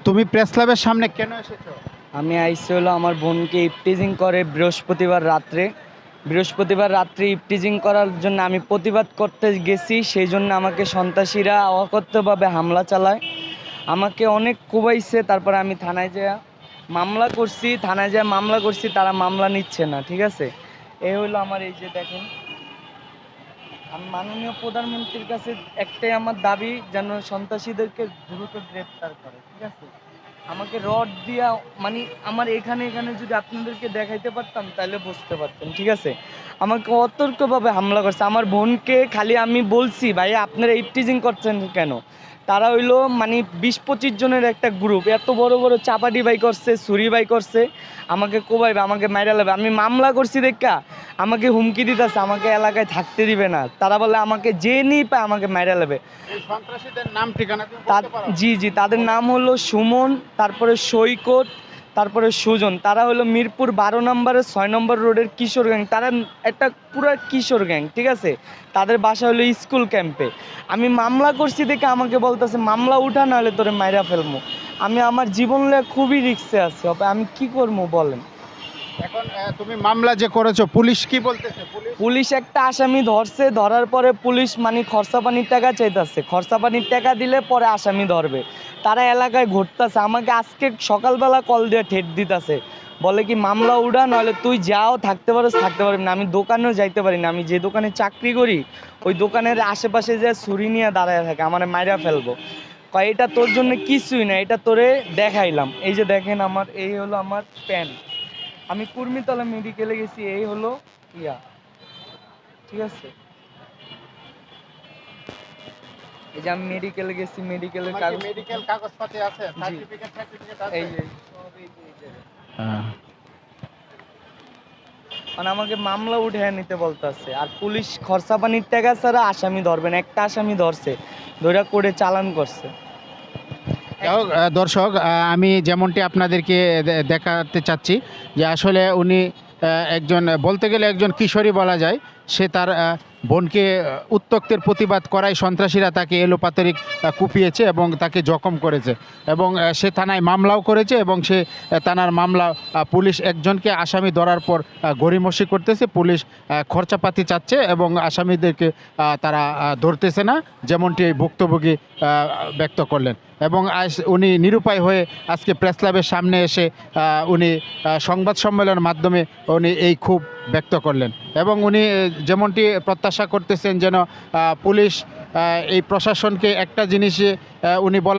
তুমি প্রেস ক্লাবের সামনে কেন এসেছো? আমি আইসি হলো আমার বোনকে ইপটিজিং করে বৃহস্পতিবার রাত্রে ইপটিজিং করার জন্য আমি প্রতিবাদ করতে গেছি। সেই জন্য আমাকে সন্ত্রাসীরা অকথ্যভাবে হামলা চালায়, আমাকে অনেক কুবাইছে। তারপরে আমি থানায় যেয়ে মামলা করছি, তারা মামলা নিচ্ছে না। ঠিক আছে, এই হলো আমার, এই যে দেখেন, আমি মাননীয় প্রধানমন্ত্রীর কাছে একটাই আমার দাবি, যেন সন্ত্রাসীদেরকে দ্রুত গ্রেপ্তার করে। ঠিক আছে, আমাকে রড দিয়া, মানে আমার এখানে এখানে যদি আপনাদেরকে দেখাইতে পারতাম তাহলে বুঝতে পারতেন। ঠিক আছে, আমাকে অতর্কভাবে হামলা করছে। আমার বোনকে খালি আমি বলছি, ভাই আপনারা ইপটিজিং করছেন কেন? তারা হইলো মানে 20-25 জনের একটা গ্রুপ, এত বড় বড় চাপাটি বাই করছে, ছুরি বাই করছে, আমাকে কোবাইবে, আমাকে মাইরা লাগবে। আমি মামলা করছি দেখা আমাকে হুমকি দিতেছে, আমাকে এলাকায় থাকতে দিবে না। তারা বলে আমাকে যে নিয়ে পায় আমাকে মাইরা লাগবে। এই সন্ত্রাসীদের নাম ঠিকানা তুমি বলতে পারো? জি জি, তাদের নাম হলো সুমন, তারপরে সৈকত, তারপরে সুজন। তারা হলো মিরপুর 12 নম্বরের 6 নম্বর রোডের কিশোর গ্যাং। তারা একটা পুরো কিশোর গ্যাং। ঠিক আছে, তাদের বাসা হলো স্কুল ক্যাম্পে। আমি মামলা করছি দেখে আমাকে বলতেছে মামলা উঠা, নাহলে তোরে মাইরা ফেলবো। আমি আমার জীবন নিয়ে খুবই রিস্কে আছি, আমি কি করবো বলেন? এখন তুমি মামলা যে করেছো, পুলিশ কি বলতেছে? পুলিশ একটা আসামি ধরছে, ধরার পরে পুলিশ মানে খরচা পানির টাকা চাইতেছে, খরচা পানির টাকা দিলে পরে আসামি ধরবে। তারা এলাকায় ঘুরতেছে, আমাকে আজকে সকালবেলা কল দিয়ে ঠেট দিতেছে, বলে কি মামলা উড়া, নাহলে তুই যাও, থাকতে পারবি না। আমি দোকানেও যাইতে পারি না, আমি যে দোকানে চাকরি করি ওই দোকানের আশেপাশে যে ছুরি নিয়ে দাঁড়ায় থাকে, আমার মাইরা ফেলবো। কয় এটা তোর জন্য কিছুই না, এটা তোরে দেখাইলাম। এই যে দেখেন আমার, এই হলো আমার প্যান্ট, আমি কুর্মিতলা মেডিকেলে গেছি, এই হলো ইয়া। ঠিক আছে, এই যে আমি মেডিকেলে গেছি, মেডিকেলের কাগজ, মেডিকেল কাগজপত্র আছে, সার্টিফিকেট আছে? এই যে সব এই যে হ্যাঁ। মানে আমাকে মামলা উঠে নিতে বলতেছে। আর পুলিশ খরচা পানির টাকা ছাড়া আসামি ধরবে না। একটা আসামি ধরছে, ধরে করে চালান করছে। যাই হোক, দর্শক, আমি যেমনটি আপনাদেরকে দেখাতে চাচ্ছি যে আসলে উনি একজন, বলতে গেলে একজন কিশোরী বলা যায়। সে তার বোনকে উত্ত্যক্তের প্রতিবাদ করায় সন্ত্রাসীরা তাকে এলোপাতাড়ি কুপিয়েছে এবং তাকে জখম করেছে, এবং সে থানায় মামলাও করেছে, এবং সে থানার মামলা পুলিশ একজনকে আসামি ধরার পর গড়িমসি করতেছে। পুলিশ খরচাপাতি চাচ্ছে এবং আসামিদেরকে তারা ধরতেছে না, যেমনটি এই ভুক্তভোগী ব্যক্ত করলেন। এবং উনি নিরুপায় হয়ে আজকে প্রেস ক্লাবের সামনে এসে উনি সংবাদ সম্মেলনের মাধ্যমে উনি এই ক্ষোভ ব্যক্ত করলেন। এবং উনি যেমনটি প্রত্যাশা করতেছেন যেন পুলিশ এই প্রশাসনকে একটা জিনিসে উনি